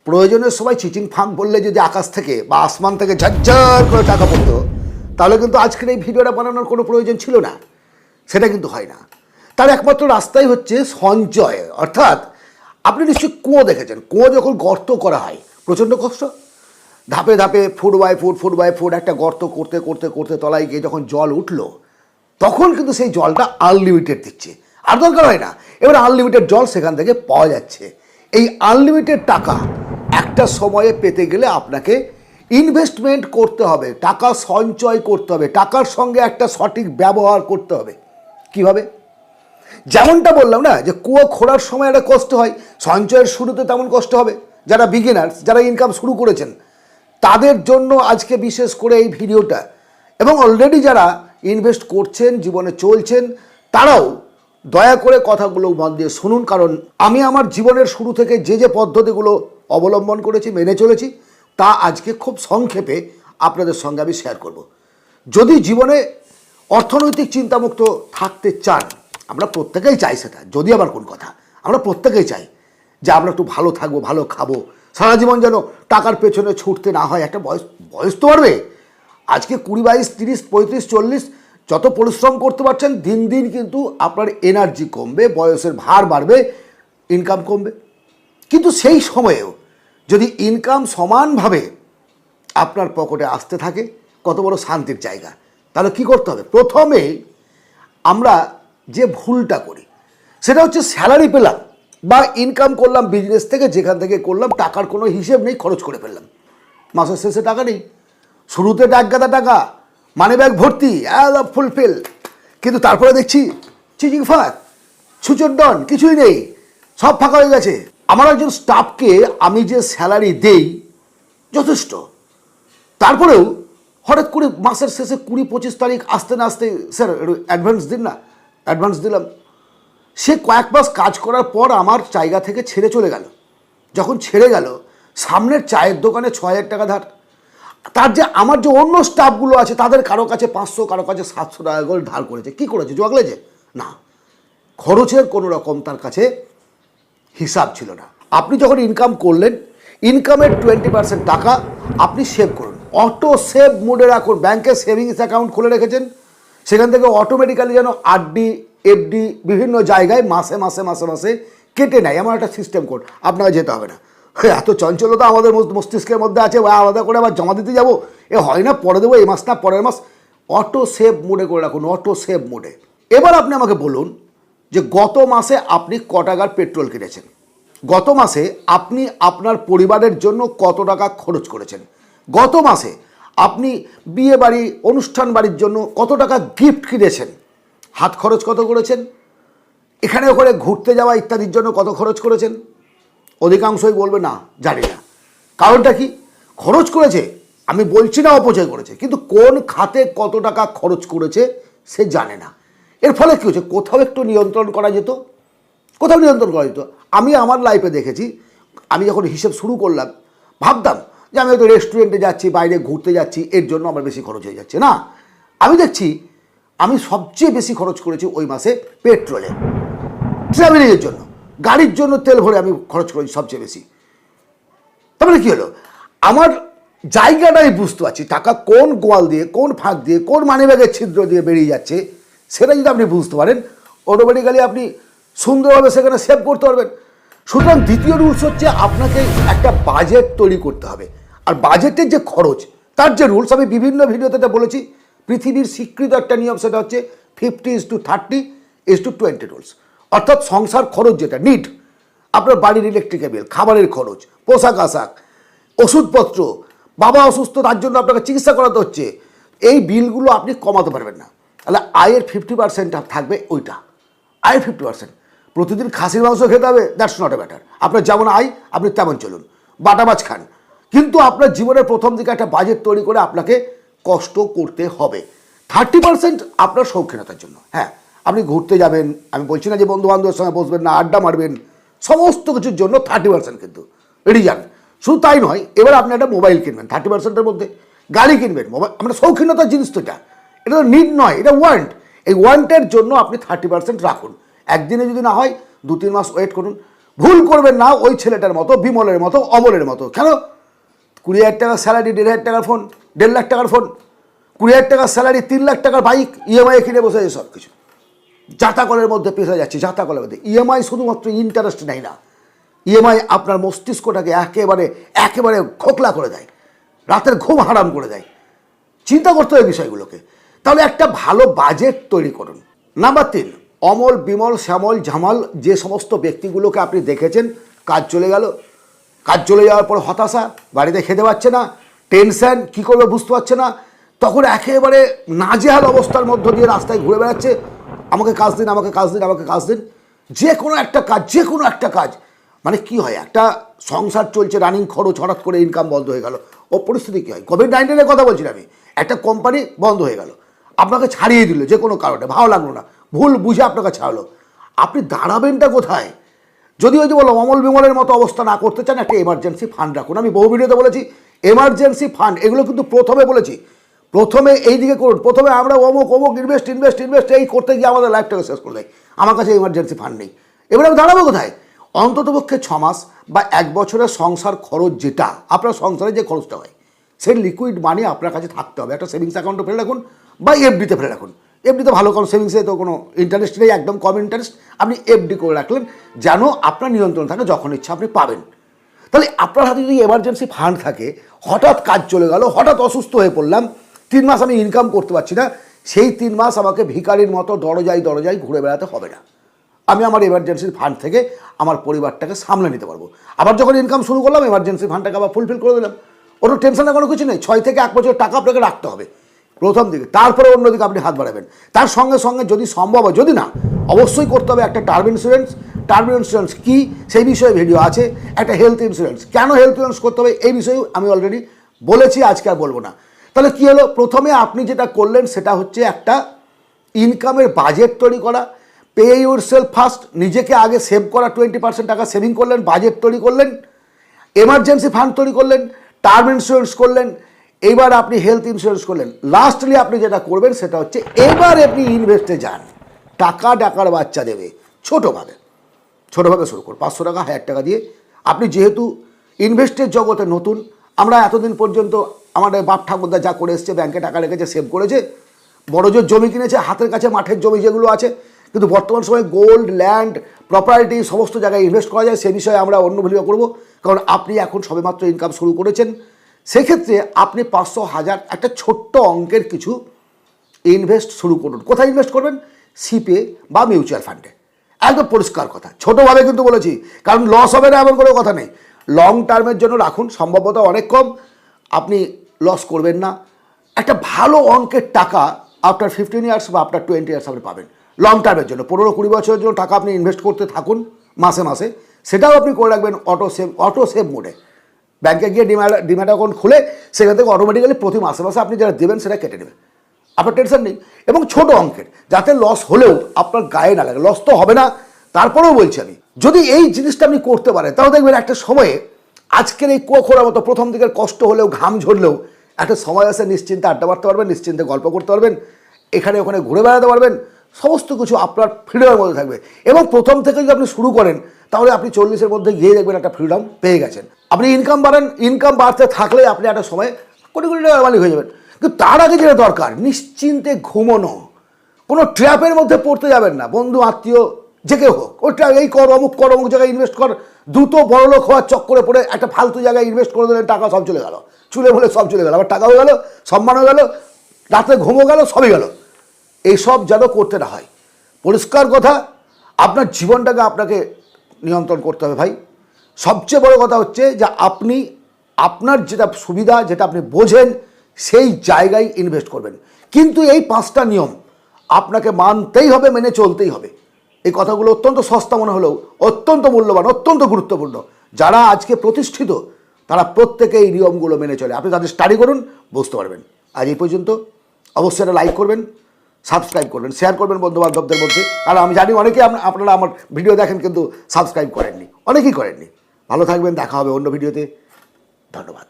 প্রয়োজনের সময় চিচিং ফাঁক বললে যদি আকাশ থেকে বা আসমান থেকে ঝরঝর করে টাকা পড়তো, তাহলে কিন্তু আজকের এই ভিডিওটা বানানোর কোনো প্রয়োজন ছিল না। সেটা কিন্তু হয় না। তার একমাত্র রাস্তাই হচ্ছে সঞ্চয়। অর্থাৎ আপনি নিশ্চয়ই কুয়ো দেখেছেন, কুয়ো যখন গর্ত করা হয় প্রচণ্ড কষ্ট, ধাপে ধাপে ফুট বাই ফুট একটা গর্ত করতে করতে করতে তলায় গিয়ে যখন জল উঠলো, তখন কিন্তু সেই জলটা আনলিমিটেড দিচ্ছে, আর দরকার হয় না। এবার আনলিমিটেড জল সেখান থেকে পাওয়া যাচ্ছে। এই আনলিমিটেড টাকা একটা সময়ে পেতে গেলে আপনাকে ইনভেস্টমেন্ট করতে হবে, টাকা সঞ্চয় করতে হবে, টাকার সঙ্গে একটা সঠিক ব্যবহার করতে হবে। কিভাবে? যেমনটা বললাম না, যে কুয়ো খোঁড়ার সময় একটা কষ্ট হয়, সঞ্চয়ের শুরুতে তেমন কষ্ট হবে। যারা বিগিনার্স, যারা ইনকাম শুরু করেছেন, তাদের জন্য আজকে বিশেষ করে এই ভিডিওটা। এবং অলরেডি যারা ইনভেস্ট করছেন, জীবনে চলছেন, তারাও দয়া করে কথাগুলো মন দিয়ে শুনুন। কারণ আমি আমার জীবনের শুরু থেকে যে যে পদ্ধতিগুলো অবলম্বন করেছি, মেনে চলেছি, তা আজকে খুব সংক্ষেপে আপনাদের সঙ্গে আমি শেয়ার করব। যদি জীবনে অর্থনৈতিক চিন্তামুক্ত থাকতে চান, আমরা প্রত্যেকেই চাই সেটা, যদি আবার কোন কথা, আমরা প্রত্যেকেই চাই যে আমরা একটু ভালো থাকবো, ভালো খাবো, সারা জীবন যেন টাকার পেছনে ছুটতে না হয়। একটা বয়স তো বাড়বে, আজকে 20, 22, 30, 35, 40 যত পরিশ্রম করতে পারছেন, দিন দিন কিন্তু আপনার এনার্জি কমবে, বয়সের ভার বাড়বে, ইনকাম কমবে। কিন্তু সেই সময়েও যদি ইনকাম সমানভাবে আপনার পকেটে আসতে থাকে, কত বড় শান্তির জায়গা। তাহলে কি করতে হবে? প্রথমে আমরা যে ভুলটা করি সেটা হচ্ছে স্যালারি পেলাম বা ইনকাম করলাম বিজনেস থেকে, যেখান থেকে করলাম, টাকার কোনো হিসেব নেই, খরচ করে ফেললাম। মাসের শেষে টাকা নেই, শুরুতে ডাকগাদা টাকা, মানি ব্যাগ ভর্তি, ফুলফিল, কিন্তু তারপরে দেখছি চিচিং ফাঁক, ছুচোর ডন, কিছুই নেই, সব ফাঁকা হয়ে গেছে। আমার একজন স্টাফকে আমি যে স্যালারি দেই যথেষ্ট, তারপরেও হঠাৎ করে মাসের শেষে 20-25 তারিখ আসতে না আসতে, স্যার একটু অ্যাডভান্স দিন না। অ্যাডভান্স দিলাম। সে কয়েক মাস কাজ করার পর আমার জায়গা থেকে ছেড়ে চলে গেল। যখন ছেড়ে গেল, সামনের চায়ের দোকানে 6,000 টাকা ধার। তার যে আমার যে অন্য স্টাফগুলো আছে, তাদের কারো কাছে 500, কারো কাছে 700 টাকা করে ধার করেছে। কী করেছে? জগলেছে না, খরচের কোনো রকম তার কাছে হিসাব ছিল না। আপনি যখন ইনকাম করলেন, ইনকামের 20% টাকা আপনি সেভ করুন, অটো সেভ মোডে রাখুন। ব্যাংকে সেভিংস অ্যাকাউন্ট খুলে রেখেছেন, সেখান থেকে অটোমেটিক্যালি যেন আরডি, এফডি বিভিন্ন জায়গায় মাসে মাসে মাসে মাসে কেটে নেয়, এমন একটা সিস্টেম কোড। আপনাকে যেতে হবে না। এত চঞ্চলতা আমাদের মস্তিষ্কের মধ্যে আছে, আলাদা করে আবার জমা দিতে যাবো, এ হয় না, পরে দেবো, এই মাস না পরের মাস। অটো সেভ মোডে করে রাখুন, অটো সেভ মোডে। এবার আপনি আমাকে বলুন যে গত মাসে আপনি ক টাকার পেট্রোল কিনেছেন, গত মাসে আপনি আপনার পরিবারের জন্য কত টাকা খরচ করেছেন, গত মাসে আপনি বিয়ে বাড়ি, অনুষ্ঠান বাড়ির জন্য কত টাকা গিফট কিনেছেন, হাত খরচ কত করেছেন, এখানে ওখানে ঘুরতে যাওয়া ইত্যাদির জন্য কত খরচ করেছেন। অধিকাংশই বলবে না, জানি না। কারণটা কি? খরচ করেছে, আমি বলছি না অপচয় করেছে, কিন্তু কোন খাতে কত টাকা খরচ করেছে সে জানে না। এর ফলে কী হচ্ছে? কোথাও একটু নিয়ন্ত্রণ করা যেত, কোথাও নিয়ন্ত্রণ করা যেত। আমি আমার লাইফে দেখেছি, আমি যখন হিসেব শুরু করলাম, ভাবতাম যে আমি হয়তো রেস্টুরেন্টে যাচ্ছি, বাইরে ঘুরতে যাচ্ছি, এর জন্য আমার বেশি খরচ হয়ে যাচ্ছে। না, আমি দেখছি আমি সবচেয়ে বেশি খরচ করেছি ওই মাসে পেট্রোলে, ট্রাভেলিংয়ের জন্য, গাড়ির জন্য তেল ভরে আমি খরচ করেছি সবচেয়ে বেশি। তারপরে কী হলো? আমার জায়গাটাই বুঝতে পারছি, টাকা কোন গোয়াল দিয়ে, কোন ফাঁক দিয়ে, কোন মানিব্যাগের ছিদ্র দিয়ে বেরিয়ে যাচ্ছে, সেটা যদি আপনি বুঝতে পারেন, অটোমেটিক্যালি আপনি সুন্দরভাবে সেখানে সেভ করতে পারবেন। সুতরাং দ্বিতীয় রুলস হচ্ছে আপনাকে একটা বাজেট তৈরি করতে হবে। আর বাজেটের যে খরচ, তার যে রুলস, আমি বিভিন্ন ভিডিওতে এটা বলেছি, পৃথিবীর স্বীকৃত একটা নিয়ম, সেটা হচ্ছে 50:30:20 রুলস। অর্থাৎ সংসার খরচ যেটা নিড, আপনার বাড়ির ইলেকট্রিকের বিল, খাবারের খরচ, পোশাক আশাক, ওষুধপত্র, বাবা অসুস্থ তার জন্য আপনাকে চিকিৎসা করাতে হচ্ছে, এই বিলগুলো আপনি কমাতে পারবেন না। তাহলে আয়ের 50% থাকবে ওইটা, আয়ের 50%। প্রতিদিন খাসির মাংস খেতে হবে, দ্যাটস নট এ ম্যাটার। আপনার যেমন আয় আপনি তেমন চলুন, বাটা মাছ খান, কিন্তু আপনার জীবনের প্রথম দিকে একটা বাজেট তৈরি করে আপনাকে কষ্ট করতে হবে। 30% আপনার শৌখিনতার জন্য। হ্যাঁ, আপনি ঘুরতে যাবেন, আমি বলছি না যে বন্ধু বান্ধবের সঙ্গে বসবেন না, আড্ডা মারবেন, সমস্ত কিছুর জন্য 30% কিন্তু রেডি যান। শুধু তাই নয়, এবার আপনি একটা মোবাইল কিনবেন 30%-এর মধ্যে, গাড়ি কিনবেন, মোবাইল, আমরা শৌখিনতার জিনিস তো এটা তো নিড নয়, এটা ওয়ান্ট। এই ওয়ান্টের জন্য আপনি 30% রাখুন। একদিনে যদি না হয় 2-3 মাস ওয়েট করুন, ভুল করবেন না ওই ছেলেটার মতো, বিমলের মতো, অমলের মতো। কেন? 20,000 টাকার স্যালারি, 1,500 টাকার ফোন, 1.5 লাখ টাকার ফোন, 20,000 টাকার স্যালারি, 3 লাখ টাকার বাইক, ইএমআই কিনে বসে আছে সব কিছু। জাতাকলের মধ্যে পেশা যাচ্ছে, জাতাকলের মধ্যে। ইএমআই শুধুমাত্র ইন্টারেস্ট নেই না, ইএমআই আপনার মস্তিষ্কটাকে একেবারে একেবারে খোকলা করে দেয়, রাতের ঘুম হারাম করে দেয়। চিন্তা করতে হবে বিষয়গুলোকে। তাহলে একটা ভালো বাজেট তৈরি করুন। নাম্বার 3, অমল, বিমল, শ্যামল, ঝামাল যে সমস্ত ব্যক্তিগুলোকে আপনি দেখেছেন, কাজ চলে গেল, কাজ চলে যাওয়ার পর হতাশা, বাড়িতে খেতে পাচ্ছে না, টেনশন, কী করবে বুঝতে পারছে না, তখন একেবারে নাজেহাল অবস্থার মধ্য দিয়ে রাস্তায় ঘুরে বেড়াচ্ছে, আমাকে কাজ দিন, আমাকে কাজ দিন, আমাকে কাজ দিন। যে কোনো একটা কাজ, যে কোনো একটা কাজ, মানে কি হয়, একটা সংসার চলছে, রানিং খরচ, হঠাৎ করে ইনকাম বন্ধ হয়ে গেল। ও পরিস্থিতি কী হয়? কোভিড-19-এর কথা বলছি আমি। একটা কোম্পানি বন্ধ হয়ে গেল, আপনাকে ছাড়িয়ে দিল যে কোনো কারণে, ভালো লাগলো না, ভুল বুঝে আপনাকে ছাড়লো, আপনি দাঁড়াবেনটা কোথায়? যদি ওই যে বলো অমল বিমলের মতো অবস্থা না করতে চান, একটা এমার্জেন্সি ফান্ড রাখুন। আমি বহু ভিডিওতে বলেছি এমার্জেন্সি ফান্ড, এগুলো কিন্তু প্রথমে বলেছি, প্রথমে এই দিকে করুন। প্রথমে আমরা অমুক অমুক ইনভেস্ট ইনভেস্ট ইনভেস্ট এই করতে গিয়ে আমাদের লাইফটাকে শেষ করে দেয়। আমার কাছে এমার্জেন্সি ফান্ড নেই, এবারে আমি দাঁড়াবো কোথায়? অন্ততপক্ষে 6 মাস বা 1 বছরের সংসার খরচ, যেটা আপনার সংসারে যে খরচটা হয়, সেই লিকুইড মানি আপনার কাছে থাকতে হবে। একটা সেভিংস অ্যাকাউন্টে ফেলে রাখুন বা এফডিতে ফেলে রাখুন। এফডিতে ভালো, কারণ সেভিংসে তো কোনো ইন্টারেস্ট নেই, একদম কম ইন্টারেস্ট। আপনি এফডি করে রাখলেন, যেন আপনার নিয়ন্ত্রণ থাকে, যখন ইচ্ছা আপনি পাবেন। তাহলে আপনার হাতে যদি এমার্জেন্সি ফান্ড থাকে, হঠাৎ কাজ চলে গেল, হঠাৎ অসুস্থ হয়ে পড়লাম, 3 মাস আমি ইনকাম করতে পারছি না, সেই 3 মাস আমাকে ভিখারির মতো দরজায় দরজায় ঘুরে বেড়াতে হবে না। আমি আমার এমার্জেন্সি ফান্ড থেকে আমার পরিবারটাকে সামলে নিতে পারবো। আবার যখন ইনকাম শুরু করলাম, এমার্জেন্সি ফান্ডটাকে আবার ফুলফিল করে দিলাম। ওটা টেনশনের কোনো কিছু নেই। 6 থেকে 1 বছর টাকা আপনাকে রাখতে হবে প্রথম দিকে, তারপরে অন্যদিকে আপনি হাত বাড়াবেন। তার সঙ্গে সঙ্গে যদি সম্ভব হয়, যদি না, অবশ্যই করতে হবে একটা টার্ম ইন্স্যুরেন্স। টার্ম ইন্স্যুরেন্স কী সেই বিষয়ে ভিডিও আছে। একটা হেলথ ইন্স্যুরেন্স, কেন হেলথ ইন্স্যুরেন্স করতে হবে এই বিষয়েও আমি অলরেডি বলেছি, আজকে আর বলবো না। তাহলে কী হলো? প্রথমে আপনি যেটা করলেন সেটা হচ্ছে একটা ইনকামের বাজেট তৈরি করা। পে ইউর সেলফ ফার্স্ট, নিজেকে আগে সেভ করা, 20% টাকা সেভিং করলেন, বাজেট তৈরি করলেন, এমার্জেন্সি ফান্ড তৈরি করলেন, টার্ম ইন্স্যুরেন্স করলেন, এইবার আপনি হেলথ ইন্স্যুরেন্স করলেন। লাস্টলি আপনি যেটা করবেন সেটা হচ্ছে এবার আপনি ইনভেস্টে যান। টাকা ডাকার বাচ্চা দেবে, ছোটোভাবে ছোটোভাবে শুরু করুন। 500 টাকা, 1000 টাকা দিয়ে। আপনি যেহেতু ইনভেস্টের জগতে নতুন, আমরা এতদিন পর্যন্ত আমাদের বাপ ঠাকুরদা যা করে এসছে, ব্যাংকে টাকা রেখেছে, সেভ করেছে, বড় জোর জমি কিনেছে, হাতের কাছে মাঠের জমি যেগুলো আছে। কিন্তু বর্তমান সময়ে গোল্ড, ল্যান্ড, প্রপার্টি সমস্ত জায়গায় ইনভেস্ট করা যায়, সে বিষয়ে আমরা অন্য ভিডিও করব। কারণ আপনি এখন সবেমাত্র ইনকাম শুরু করেছেন, সেক্ষেত্রে আপনি 500, 1000 একটা ছোট্ট অঙ্কের কিছু ইনভেস্ট শুরু করুন। কোথায় ইনভেস্ট করবেন? সিপে বা মিউচুয়াল ফান্ডে। একদম পরিষ্কার কথা, ছোটোভাবে কিন্তু বলেছি, কারণ লস হবে না এমন কোনো কথা নেই। লং টার্মের জন্য রাখুন, সম্ভবত অনেক কম, আপনি লস করবেন না। একটা ভালো অঙ্কের টাকা আফটার 15 ইয়ার্স বা আফটার 20 ইয়ার্স আপনি পাবেন। লং টার্মের জন্য 15-20 বছরের জন্য টাকা আপনি ইনভেস্ট করতে থাকুন মাসে মাসে। সেটাও আপনি করে রাখবেন অটো সেভ মোডে। ব্যাংকে গিয়ে ডিম্যাট অ্যাকাউন্ট খুলে সেখান থেকে অটোমেটিক্যালি প্রতি মাসে মাসে আপনি যারা দেবেন সেটা কেটে নেবে, আপনার টেনশন নেই। এবং ছোটো অঙ্কের, যাতে লস হলেও আপনার গায়ে না লাগে। লস তো হবে না, তারপরেও বলছি আমি, যদি এই জিনিসটা আপনি করতে পারেন, তাহলে দেখবেন একটা সময়ে আজকের এই কুয়োখোড়ার মতো প্রথম দিকের কষ্ট হলেও, ঘাম ঝরলেও, একটা সময় আসে নিশ্চিন্তে আড্ডা মারতে পারবেন, নিশ্চিন্তে গল্প করতে পারবেন, এখানে ওখানে ঘুরে বেড়াতে পারবেন, সমস্ত কিছু আপনার ফ্রিডমের মধ্যে থাকবে। এবং প্রথম থেকে যদি আপনি শুরু করেন, তাহলে আপনি 40-এর মধ্যে গিয়ে দেখবেন একটা ফ্রিডম পেয়ে গেছেন। আপনি ইনকাম বাড়ান, ইনকাম বাড়তে থাকলে আপনি একটা সময় কোটি কোটি টাকার মালিক হয়ে যাবেন। কিন্তু তার আগে যেটা দরকার, নিশ্চিন্তে ঘুমোনো, কোনো ট্র্যাপের মধ্যে পড়তে যাবেন না। বন্ধু আত্মীয় যে কেউ হোক, ওইটা এই কর, অমুক কর, অমুক জায়গায় ইনভেস্ট কর, দ্রুত বড়লোক হওয়ার চক্করে পড়ে একটা ফালতু জায়গায় ইনভেস্ট করে দিলেন, টাকা সব চলে গেল, চুলে বলে সব চলে গেল, আবার টাকা হয়ে গেল, সম্মান হয়ে গেল, রাতে ঘুমও গেল, সবই গেল। এইসব যেন করতে না হয়। পরিষ্কার কথা, আপনার জীবনটাকে আপনাকে নিয়ন্ত্রণ করতে হবে ভাই। সবচেয়ে বড় কথা হচ্ছে যে আপনি আপনার যেটা সুবিধা, যেটা আপনি বোঝেন, সেই জায়গায় ইনভেস্ট করবেন। কিন্তু এই 5টা নিয়ম আপনাকে মানতেই হবে, মেনে চলতেই হবে। এই কথাগুলো অত্যন্ত সস্তা মনে হলেও অত্যন্ত মূল্যবান, অত্যন্ত গুরুত্বপূর্ণ। যারা আজকে প্রতিষ্ঠিত, তারা প্রত্যেকে এই নিয়মগুলো মেনে চলে। আপনি তাদের স্টাডি করুন, বুঝতে পারবেন। আজ এই পর্যন্ত। অবশ্যই একটা লাইক করবেন, সাবস্ক্রাইব করবেন, শেয়ার করবেন বন্ধুবান্ধবদের মধ্যে। আর আমি জানি অনেকেই আপনারা আমার ভিডিও দেখেন কিন্তু সাবস্ক্রাইব করেননি, অনেকেই করেননি। ভালো থাকবেন, দেখা হবে অন্য ভিডিওতে। ধন্যবাদ।